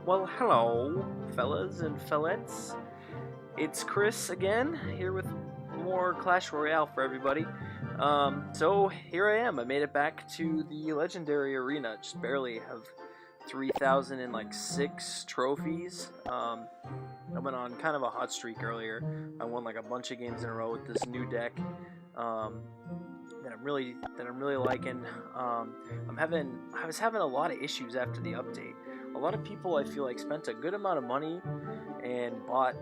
Well, hello, fellas and fellettes. It's Chris again, here with more Clash Royale for everybody. So here I am. I made it back to the Legendary Arena. Just barely have 3,006 trophies. I went on kind of a hot streak earlier. I won like a bunch of games in a row with this new deck. That I'm really liking. I was having a lot of issues after the update. A lot of people, I feel like, spent a good amount of money and bought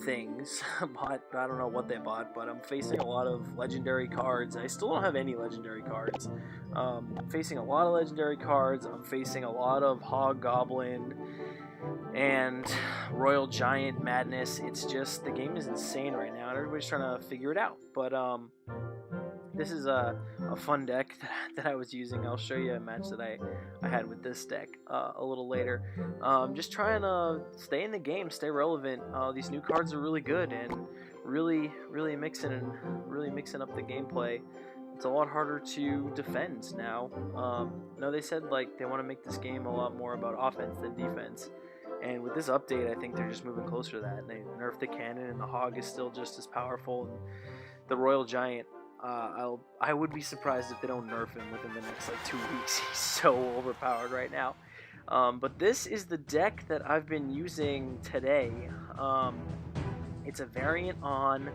things. I don't know what they bought, but I'm facing a lot of legendary cards. I still don't have any legendary cards. I'm facing a lot of legendary cards. I'm facing a lot of Hog Goblin and Royal Giant madness. It's just, the game is insane right now, and everybody's trying to figure it out. But this is a fun deck that I was using. I'll show you a match that I had with this deck a little later. Just trying to stay in the game, stay relevant. These new cards are really good and really mixing up the gameplay. It's a lot harder to defend now. No, they said like they want to make this game a lot more about offense than defense. And with this update, I think they're just moving closer to that. And they nerfed the cannon, and the Hog is still just as powerful. And the Royal Giant, I would be surprised if they don't nerf him within the next like 2 weeks. He's so overpowered right now. But this is the deck that I've been using today. It's a variant on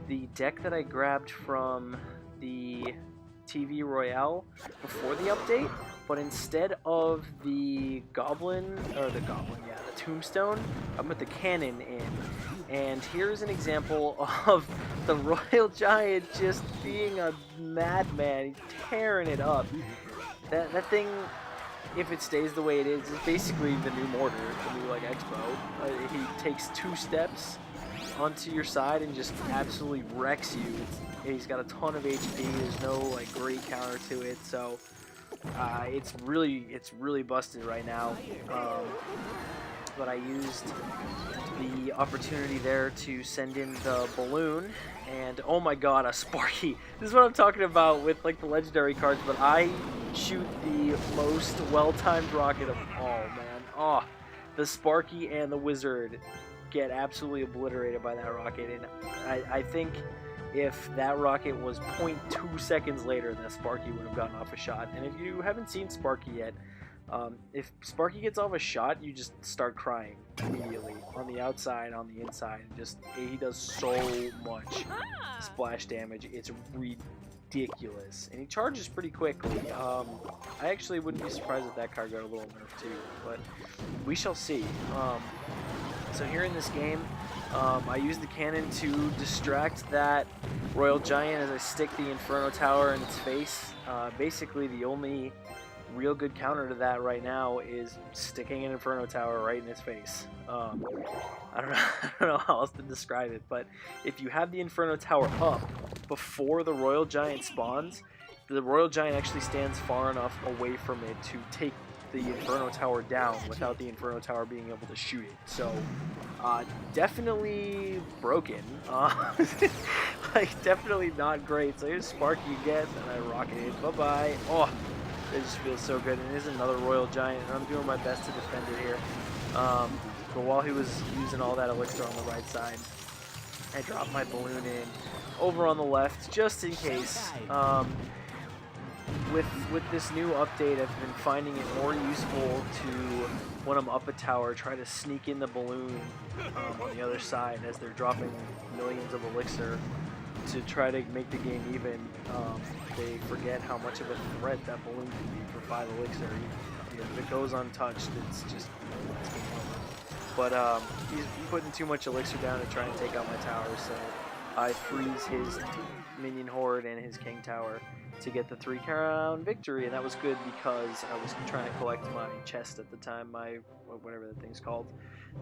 the deck that I grabbed from the TV Royale before the update, but instead of the Tombstone, I'm with the cannon in. And here's an example of the Royal Giant just being a madman. He's tearing it up. That thing, if it stays the way it is basically the new Mortar, the new like Expo. He takes 2 steps onto your side and just absolutely wrecks you. He's got a ton of HP. There's no like great counter to it, so it's really busted right now. But I used the opportunity there to send in the balloon, and oh my god, a Sparky. This is what I'm talking about with like the legendary cards, but I shoot the most well-timed rocket of all, man. Oh, the Sparky and the Wizard get absolutely obliterated by that rocket, and I think if that rocket was 0.2 seconds later, the Sparky would have gotten off a shot. And if you haven't seen Sparky yet, if Sparky gets off a shot, you just start crying immediately. On the outside, on the inside, he does so much splash damage. It's ridiculous, and he charges pretty quickly. I actually wouldn't be surprised if that card got a little nerfed too, but we shall see. So here in this game, I use the cannon to distract that Royal Giant as I stick the Inferno Tower in its face. Basically, the only real good counter to that right now is sticking an Inferno Tower right in its face. I don't know how else to describe it, but if you have the Inferno Tower up before the Royal Giant spawns, the Royal Giant actually stands far enough away from it to take the Inferno Tower down without the Inferno Tower being able to shoot it. So definitely broken. Like definitely not great. So here's Sparky again, and I rocket it. Bye-bye. Oh, it just feels so good. And here's another Royal Giant, and I'm doing my best to defend it here. But while he was using all that elixir on the right side, I dropped my balloon in over on the left just in case. With this new update, I've been finding it more useful to, when I'm up a tower, try to sneak in the balloon on the other side as they're dropping millions of elixir to try to make the game even. They forget how much of a threat that balloon can be for 5 elixir. If it goes untouched, it's game over. But he's putting too much elixir down to try and take out my tower, so I freeze his minion horde and his king tower to get the 3-crown victory, and that was good because I was trying to collect my chest at the time, my whatever the thing's called,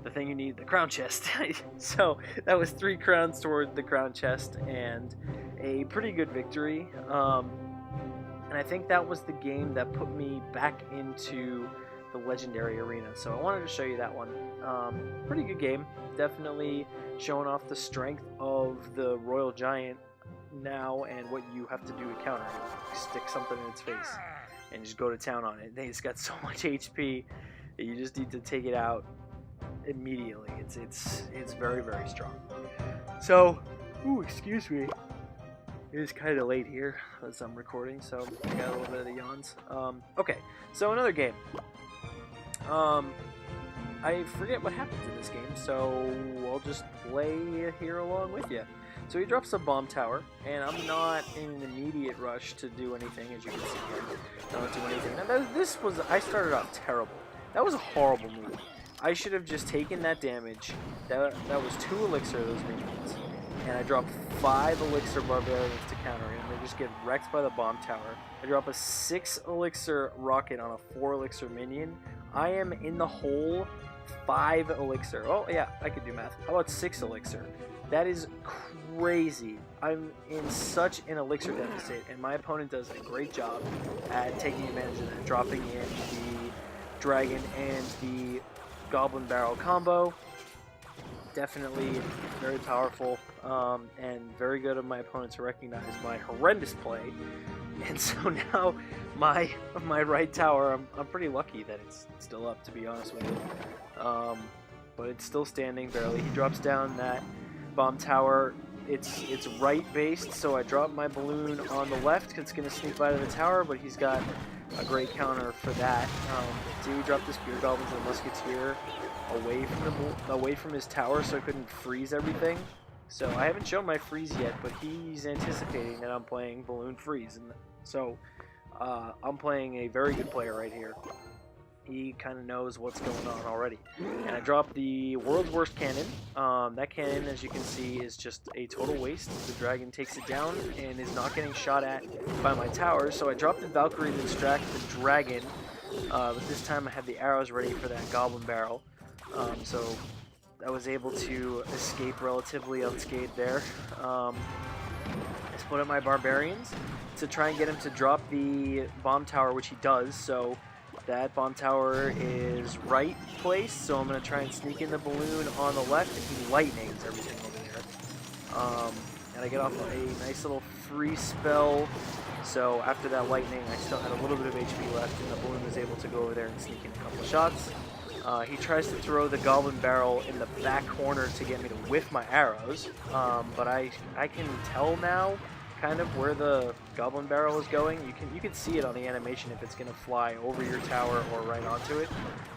the thing you need, the crown chest. So that was 3 crowns toward the crown chest and a pretty good victory. And I think that was the game that put me back into the Legendary Arena. So I wanted to show you that one. Pretty good game, definitely showing off the strength of the Royal Giant now and what you have to do to counter it. Stick something in its face and just go to town on it. It's got so much HP. You just need to take it out immediately. It's very, very strong. So, ooh, excuse me. It is kind of late here as I'm recording, so I got a little bit of the yawns. Okay, so another game. I forget what happens in this game, so I'll just play here along with you. So he drops a bomb tower, and I'm not in an immediate rush to do anything, as you can see here. I don't do anything. Now I started off terrible. That was a horrible move. I should have just taken that damage. That was 2 elixir, those minions. And I dropped 5 elixir barbarians to counter him. They just get wrecked by the bomb tower. I drop a 6 elixir rocket on a 4 elixir minion. I am in the hole 5 elixir. Oh yeah, I could do math. How about 6 elixir? That is crazy. I'm in such an elixir deficit, and my opponent does a great job at taking advantage of that, dropping in the dragon and the goblin barrel combo. Definitely very powerful, and very good of my opponent to recognize my horrendous play. And so now my right tower, I'm pretty lucky that it's still up, to be honest with you. But it's still standing barely. He drops down that bomb tower. It's right based, so I drop my balloon on the left. It's gonna sneak by to the tower, but he's got a great counter for that. So he dropped the spear goblins and the musketeer away from his tower, so I couldn't freeze everything. So I haven't shown my freeze yet, but he's anticipating that I'm playing balloon freeze, and so I'm playing a very good player right here. He kind of knows what's going on already. And I dropped the world's worst cannon. That cannon, as you can see, is just a total waste. The dragon takes it down and is not getting shot at by my tower. So I dropped the Valkyrie to distract the dragon. But this time I had the arrows ready for that goblin barrel. So I was able to escape relatively unscathed there. I split up my barbarians to try and get him to drop the bomb tower, which he does. So that bomb tower is right placed, so I'm going to try and sneak in the balloon on the left, and he lightnings everything over there. And I get off a nice little free spell, so after that lightning I still had a little bit of HP left, and the balloon was able to go over there and sneak in a couple of shots. He tries to throw the goblin barrel in the back corner to get me to whiff my arrows, but I can tell now kind of where the goblin barrel is going. You can see it on the animation if it's going to fly over your tower or right onto it.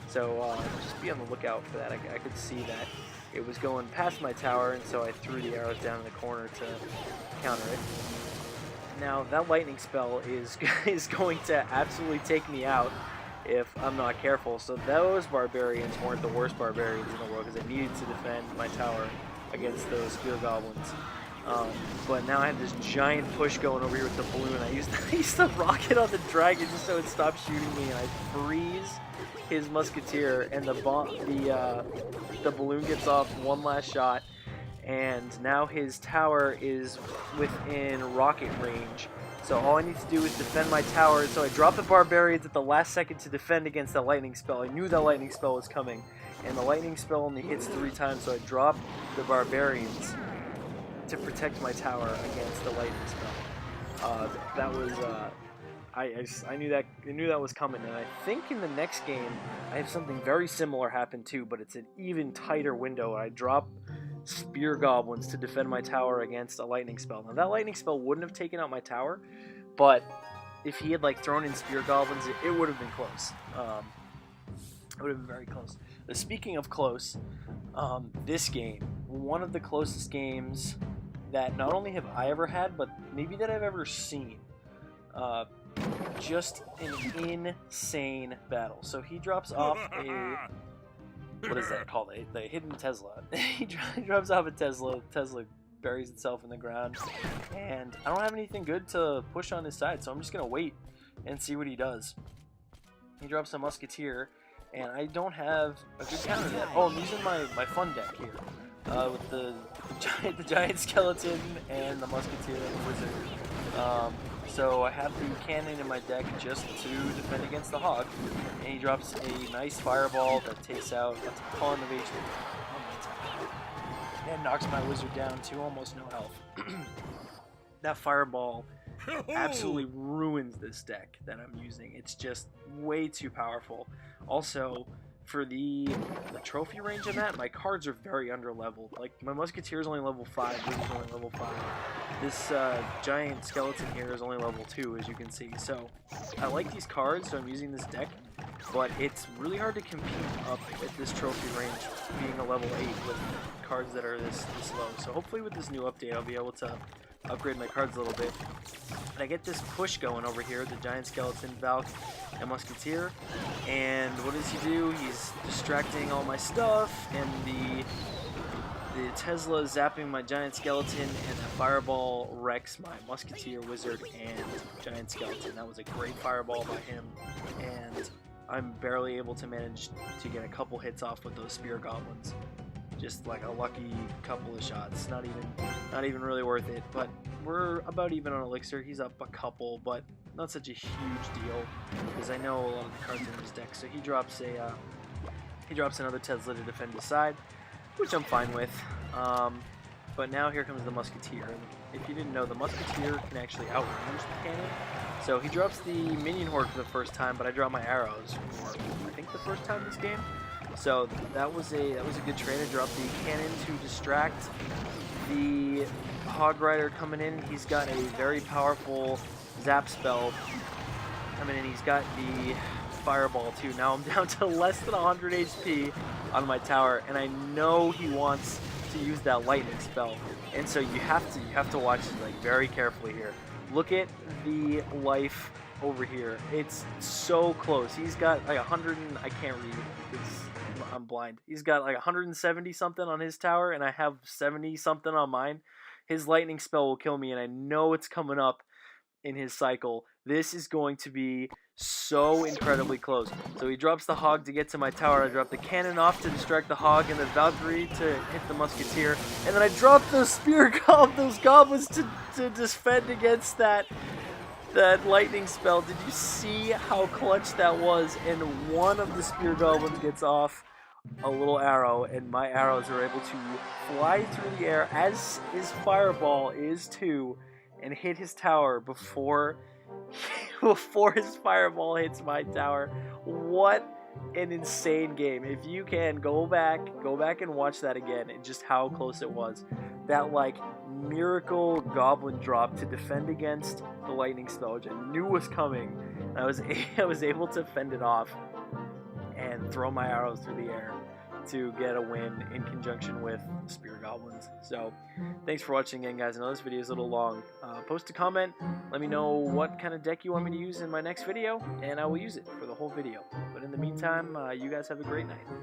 So just be on the lookout for that. I could see that it was going past my tower, and so I threw the arrows down in the corner to counter it. Now that lightning spell is going to absolutely take me out if I'm not careful. So those barbarians weren't the worst barbarians in the world, because I needed to defend my tower against those spear goblins. But now I have this giant push going over here with the balloon. I used the rocket on the dragon just so it stopped shooting me, and I freeze his musketeer, and the balloon gets off one last shot, and now his tower is within rocket range. So all I need to do is defend my tower. So I drop the barbarians at the last second to defend against that lightning spell. I knew that lightning spell was coming, and the lightning spell only hits 3 times, so I drop the barbarians to protect my tower against the lightning spell. That was I knew that was coming, and I think in the next game I have something very similar happen too, but it's an even tighter window. I drop spear goblins to defend my tower against a lightning spell. Now that lightning spell wouldn't have taken out my tower, but if he had like thrown in spear goblins, it would have been close. It would have been very close. But speaking of close, this game, one of the closest games that not only have I ever had, but maybe that I've ever seen. Just an insane battle. So he drops off a... What is that called? The hidden Tesla. He drops off a Tesla. Tesla buries itself in the ground. And I don't have anything good to push on his side, so I'm just going to wait and see what he does. He drops a Musketeer, and I don't have a good counter to that. Oh, I'm using my fun deck here. With the giant skeleton and the Musketeer and the Wizard. So I have the cannon in my deck just to defend against the Hog, and he drops a nice fireball that takes out a ton of HP and knocks my Wizard down to almost no health. That fireball absolutely ruins this deck that I'm using. It's just way too powerful. Also, for the trophy range on that, my cards are very under-leveled. Like, my Musketeer is only level 5, this is only level 5. This giant skeleton here is only level 2, as you can see. So, I like these cards, so I'm using this deck, but it's really hard to compete up at this trophy range, being a level 8 with cards that are this low. So hopefully with this new update, I'll be able to upgrade my cards a little bit. And I get this push going over here, the giant skeleton, Valk, and Musketeer. And what does he do? He's distracting all my stuff, and the Tesla is zapping my giant skeleton, and the fireball wrecks my Musketeer, Wizard, and giant skeleton. That was a great fireball by him, and I'm barely able to manage to get a couple hits off with those spear goblins. Just like a lucky couple of shots. Not even really worth it. But we're about even on Elixir. He's up a couple, but not such a huge deal because I know a lot of the cards in his deck. So he drops another Tesla to defend his side, which I'm fine with. But now here comes the Musketeer. And if you didn't know, the Musketeer can actually outrange the cannon. So he drops the minion horde for the first time, but I drop my arrows for I think the first time this game. So that was a good trade. I dropped the cannon to distract the Hog Rider coming in. He's got a very powerful zap spell coming in. He's got the fireball too. Now I'm down to less than 100 HP on my tower, and I know he wants to use that lightning spell. And so you have to watch it like very carefully here. Look at the life over here. It's so close. He's got like 100 and I can't read because I'm blind. He's got like 170 something on his tower, and I have 70 something on mine. His lightning spell will kill me, and I know it's coming up in his cycle. This is going to be so incredibly close. So he drops the hog to get to my tower. I drop the cannon off to distract the hog, and the Valkyrie to hit the Musketeer. And then I drop the spear those goblins to defend against that lightning spell. Did you see how clutch that was? And one of the spear goblins gets off a little arrow, and my arrows are able to fly through the air, as his fireball is too, and hit his tower before his fireball hits my tower. What an insane game. If you can, go back and watch that again, and just how close it was. That like miracle goblin drop to defend against the lightning spell, which I knew was coming. I was able to fend it off and throw my arrows through the air to get a win in conjunction with spear goblins. So thanks for watching again, guys. I know this video is a little long. Post a comment, let me know what kind of deck you want me to use in my next video, and I will use it for the whole video. But in the meantime, you guys have a great night.